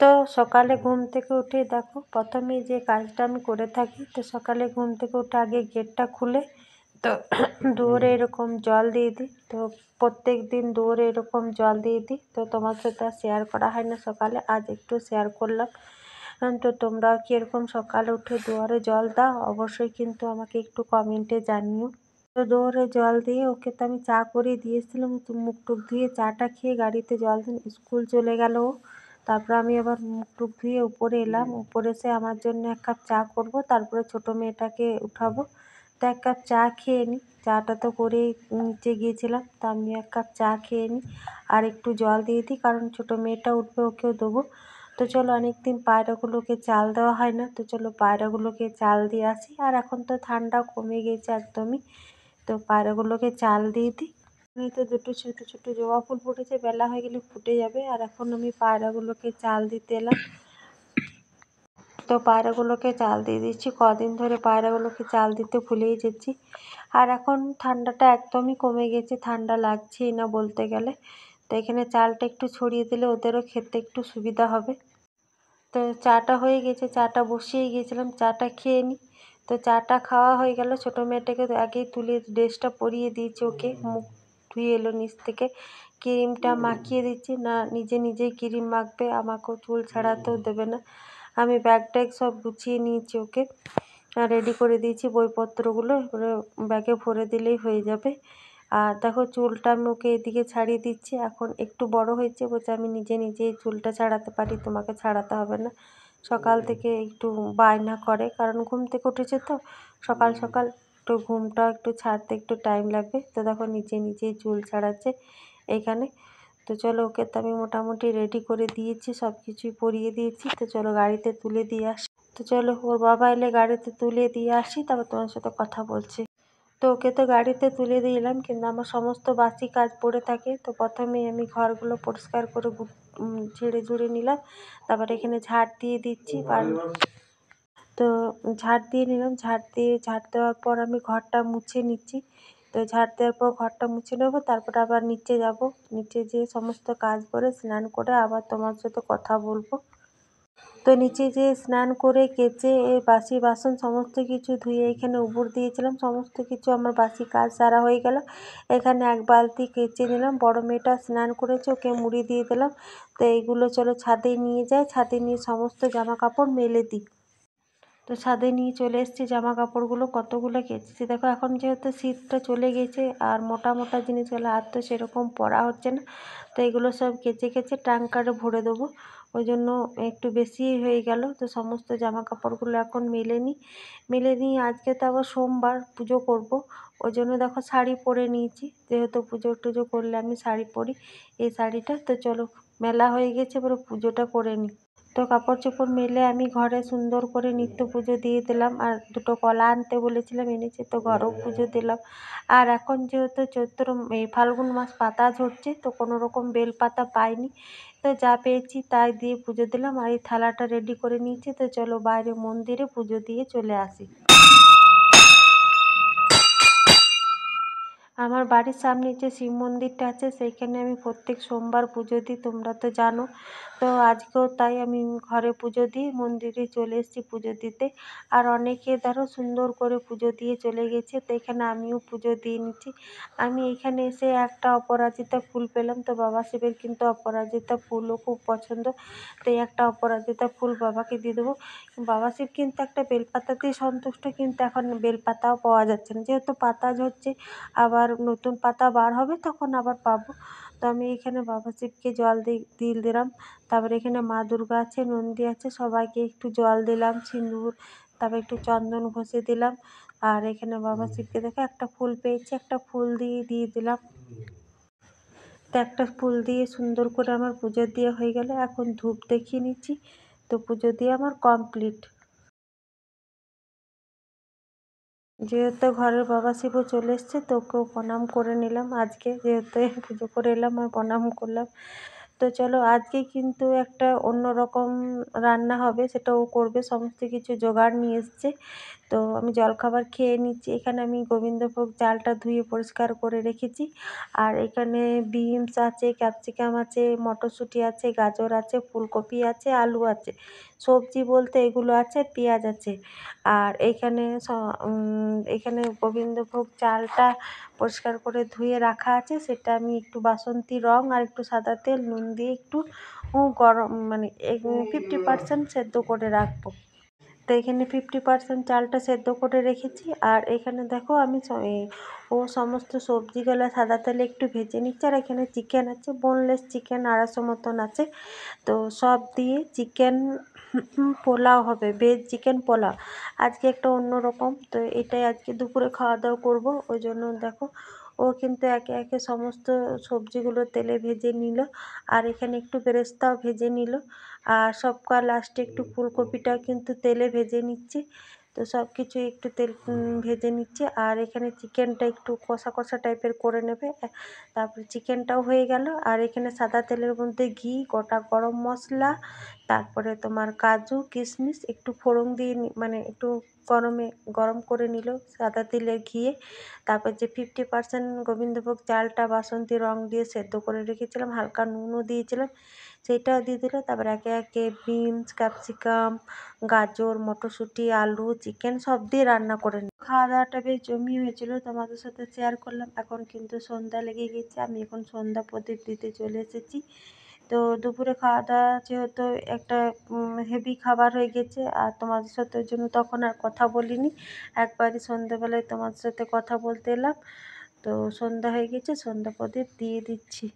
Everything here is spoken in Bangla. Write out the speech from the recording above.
তো সকালে ঘুম থেকে উঠে দেখো প্রথমেই যে কাজটা আমি করে থাকি, তো সকালে ঘুম থেকে উঠে আগে গেটটা খুলে তো দুয়ারে এরকম জল দিয়ে দিই। তো প্রত্যেক দিন দুয়ারে এরকম জল দিয়ে দিই। তো তোমার সাথে আর শেয়ার করা হয় না সকালে, আজ একটু শেয়ার করলাম। তো তোমরাও কি এরকম সকালে উঠে দুয়ারে জল দাও? অবশ্যই কিন্তু আমাকে একটু কমেন্টে জানিও। তো দুয়ারে জল দিয়ে ওকে তো আমি চা করে দিয়েছিলাম, তো মুখ টুক ধুয়ে চাটা খেয়ে গাড়িতে জল দিয়ে স্কুল চলে গেল ও। তারপর আমি আবার মুখ টুক ধুয়ে উপরে এলাম, উপরে এসে আমার জন্য এক কাপ চা করব, তারপরে ছোটো মেয়েটাকে উঠাবো। তো এক কাপ চা খেয়ে নিই, চাটা তো করেই নিচে গিয়েছিলাম, তো আমি এক কাপ চা খেয়ে নিই আর একটু জল দিয়ে দিই, কারণ ছোটো মেয়েটা উঠবে ওকেও দেবো। তো চলো, অনেকদিন পায়রাগুলোকে চাল দেওয়া হয় না, তো চলো পায়রাগুলোকে চাল দিয়ে আসি। আর এখন তো ঠান্ডা কমে গেছে একদমই, তো পায়রাগুলোকে চাল দিয়ে দিই। এই তো দুটো ছোটো ছোটো জবা ফুল ফুটেছে, বেলা হয়ে গেলে ফুটে যাবে। আর এখন আমি পায়রাগুলোকে চাল দিতে এলাম, তো পায়রাগুলোকে চাল দিয়ে দিচ্ছি। কদিন ধরে পায়রাগুলোকে চাল দিতে ভুলেই যাচ্ছি। আর এখন ঠান্ডাটা একদমই কমে গেছে, ঠান্ডা লাগছেই না বলতে গেলে। তো এখানে চালটা একটু ছড়িয়ে দিলে ওদেরও খেতে একটু সুবিধা হবে। তো চাটা হয়ে গেছে, চাটা বসিয়ে গিয়েছিলাম, চাটা খেয়ে নিই। তো চাটা খাওয়া হয়ে গেল, ছোটো মেয়েটাকে আগেই তুলে ড্রেসটা পরিয়ে দিয়েছি, ওকে মুখ ধুয়ে এলো নিচ থেকে, ক্রিমটা মাখিয়ে দিচ্ছি। না নিজে নিজেই ক্রিম মাখবে, আমাকেও চুল ছাড়াতেও দেবে না। আমি ব্যাগ ট্যাগ সব গুছিয়ে নিয়েছি, ওকে রেডি করে দিয়েছি বইপত্রগুলো, এবারে ব্যাগে ভরে দিলেই হয়ে যাবে। আর দেখো চুলটা আমি ওকে এদিকে ছাড়িয়ে দিচ্ছি, এখন একটু বড় হয়েছে, বলছে আমি নিজে নিজেই চুলটা ছাড়াতে পারি, তোমাকে ছাড়াতে হবে না। সকাল থেকে একটু বায়না করে, কারণ ঘুম থেকে উঠেছে তো সকাল সকাল, একটু ঘুমটা একটু ছাড়তে একটু টাইম লাগবে। তো দেখো নিজে নিজেই চুল ছাড়াচ্ছে এইখানে। তো চলো, ওকে তো আমি মোটামুটি রেডি করে দিয়েছি, সব কিছুই পরিয়ে দিয়েছি। তো চলো গাড়িতে তুলে দিয়ে আসি। তো চলো ওর বাবা এলে গাড়িতে তুলে দিয়ে আসি, তারপর তোমার সাথে কথা বলছি। তো ওকে তো গাড়িতে তুলে দিলাম, কিন্তু আমার সমস্ত বাসি কাজ পড়ে থাকে। তো প্রথমেই আমি ঘরগুলো পরিষ্কার করে ঝেড়ে ঝুড়ে নিলাম, তারপর এখানে ঝাড় দিয়ে দিচ্ছি। কারণ তো ঝাড় দিয়ে নিলাম, ঝাড় দেওয়ার পর আমি ঘরটা মুছে নিচ্ছি। তো ঝাড় দেওয়ার পর ঘরটা মুছে নেবো, তারপরে আবার নিচে যাব, নিচে যেয়ে সমস্ত কাজ করে স্নান করে আবার তোমার সাথে কথা বলবো। তো নিচে যেয়ে স্নান করে কেচে এই বাসি বাসন সমস্ত কিছু ধুয়ে এখানে উবুড় দিয়েছিলাম, সমস্ত কিছু আমার বাসি কাজ সারা হয়ে গেল। এখানে এক বালতি কেচে নিলাম, বড় মেয়েটা স্নান করেছে, ওকে মুড়ি দিয়ে দিলাম। তো এইগুলো চলো ছাদে নিয়ে যাই, ছাদে নিয়ে সমস্ত জামা কাপড় মেলে দিই। তো ছাদে নিয়ে চলে এসেছি, জামা কাপড়গুলো কতগুলো কেচেছি দেখো। এখন যেহেতু শীতটা চলে গেছে আর মোটা মোটা জিনিসগুলো আর তো সেরকম পরা হচ্ছে না, তো এগুলো সব কেচে কেচে ট্যাঙ্কারে ভরে দেবো, ওই জন্য একটু বেশি হয়ে গেল। তো সমস্ত জামা কাপড়গুলো এখন মেলে নিয়ে আজকে তো আবার সোমবার পুজো করব, ওই জন্য দেখো শাড়ি পরে নিয়েছি, যেহেতু পুজো টুজো করলে আমি শাড়ি পরি, এই শাড়িটা। তো চলো মেলা হয়ে গেছে, এবারে পুজোটা করে নিই। তো কাপড় চোপড় মেলে আমি ঘরে সুন্দর করে নিত্য পুজো দিয়ে দিলাম। আর দুটো কলা আনতে বলেছিলাম, এনেছি, তো ঘরেও পুজো দিলাম। আর এখন যেহেতু এই ফাল্গুন মাস পাতা ঝরছে, তো কোনো রকম বেল পাতা পাইনি, তো যা পেয়েছি তাই দিয়ে পুজো দিলাম। আর এই থালাটা রেডি করে নিয়েছি, তো চলো বাইরে মন্দিরে পুজো দিয়ে চলে আসি। আমার বাড়ির সামনে যে শিব মন্দিরটা আছে সেইখানে আমি প্রত্যেক সোমবার পুজো দিই, তোমরা তো জানো। তো আজকেও তাই আমি ঘরে পুজো দিই, মন্দিরে চলে এসেছি পুজো দিতে। আর অনেকে ধরো সুন্দর করে পুজো দিয়ে চলে গেছে, তো এখানে আমিও পুজো দিয়ে নিচ্ছি। আমি এখানে এসে একটা অপরাজিতা ফুল পেলাম, তো বাবা শিবের কিন্তু অপরাজিতা ফুলও খুব পছন্দ, তো এই একটা অপরাজিতা ফুল বাবাকে দিয়ে দেবো। বাবা শিব কিন্তু একটা বেলপাতাতেই সন্তুষ্ট, কিন্তু এখন বেলপাতাও পাওয়া যাচ্ছে না, যেহেতু পাতা ঝরছে, আবার নতুন পাতা বার হবে তখন আবার পাবো। তো আমি এখানে বাবা শিবকে জল দিয়ে দিলাম, তারপরে এখানে মা দুর্গা আছে, নন্দী আছে, সবাইকে একটু জল দিলাম, সিঁদুর, তারপর একটু চন্দন ঘষে দিলাম। আর এখানে বাবা শিবকে দেখে একটা ফুল পেয়েছি, একটা ফুল দিয়ে দিলাম। তো একটা ফুল দিয়ে সুন্দর করে আমার পুজো দিয়ে হয়ে গেল। এখন ধূপ দেখিয়ে নিচ্ছি, তো পুজো দিয়ে আমার কমপ্লিট। যেহেতু ঘরের বাবা শিবও চলে এসছে, তো ওকেও প্রণাম করে নিলাম, আজকে যেহেতু পুজো করে এলাম আর প্রণাম করলাম। তো চলো আজকে কিন্তু একটা অন্য রকম রান্না হবে, সেটা ও করবে, সমস্ত কিছু জোগাড় নিয়ে এসছে। তো আমি জলখাবার খেয়ে নিচ্ছি। এখানে আমি গোবিন্দভোগ চালটা ধুয়ে পরিষ্কার করে রেখেছি। আর এখানে বিনস আছে, ক্যাপসিকাম আছে, মটরশুঁটি আছে, গাজর আছে, ফুলকপি আছে, আলু আছে। সবজি বলতে এগুলো আছে, পেঁয়াজ আছে। আর এখানে গোবিন্দভোগ চালটা পরিষ্কার করে ধুয়ে রাখা আছে, সেটা আমি একটু বাসন্তী রং আর একটু সাদা তেল নুন দিয়ে একটু গরম মানে 50% সেদ্ধ করে রাখবো। তো এখানে 50% চালটা সেদ্ধ করে রেখেছি। আর এখানে দেখো আমি ও সমস্ত সবজিগুলো সাদা তেলে একটু ভেজে নিচ্ছি। আর এখানে চিকেন আছে, বোনলেস চিকেন 250 মতন আছে। তো সব দিয়ে চিকেন পোলাও হবে, ভেজ চিকেন পোলাও আজকে একটা অন্যরকম। তো এটাই আজকে দুপুরে খাওয়া দাওয়া করবো। ওই জন্য দেখো ও কিন্তু একে একে সমস্ত সবজিগুলো তেলে ভেজে নিল। আর এখানে একটু বেরেস্তাও ভেজে নিল। আর সবকা লাস্টে একটু ফুলকপিটাও কিন্তু তেলে ভেজে নিচ্ছি। তো সব কিছু একটু তেল ভেজে নিচ্ছে। আর এখানে চিকেনটা একটু কষা কষা টাইপের করে নেবে। তারপরে চিকেনটাও হয়ে গেল। আর এখানে সাদা তেলের মধ্যে ঘি, গোটা গরম মশলা, তারপরে তোমার কাজু কিশমিশ একটু ফোড়ন দিয়ে মানে একটু গরম করে নিল সাদা তেলে ঘিয়ে। তারপর যে 50% গোবিন্দভোগ চালটা বাসন্তী রং দিয়ে সেদ্ধ করে রেখেছিলাম, হালকা নুনও দিয়েছিলাম, সেইটাও দিয়ে দিল। তারপর একে একে বিনস, ক্যাপসিকাম, গাজর, মটরশুঁটি, আলু, চিকেন সব দিয়ে রান্না করে নিই। খাওয়া দাওয়াটা বেশ জমিয়ে হয়েছিল, তোমাদের সাথে শেয়ার করলাম। এখন কিন্তু সন্ধ্যা লেগে গেছে, আমি এখন সন্ধ্যা প্রদীপ দিতে চলে এসেছি। তো দুপুরে খাওয়া দাওয়া যেহেতু একটা হেভি খাবার হয়ে গেছে, আর তোমাদের সাথে ওই জন্য তখন আর কথা বলিনি। একবারই সন্ধ্যাবেলায় তোমাদের সাথে কথা বলতে এলাম। তো সন্ধ্যা হয়ে গেছে, সন্ধ্যা প্রদীপ দিয়ে দিচ্ছি।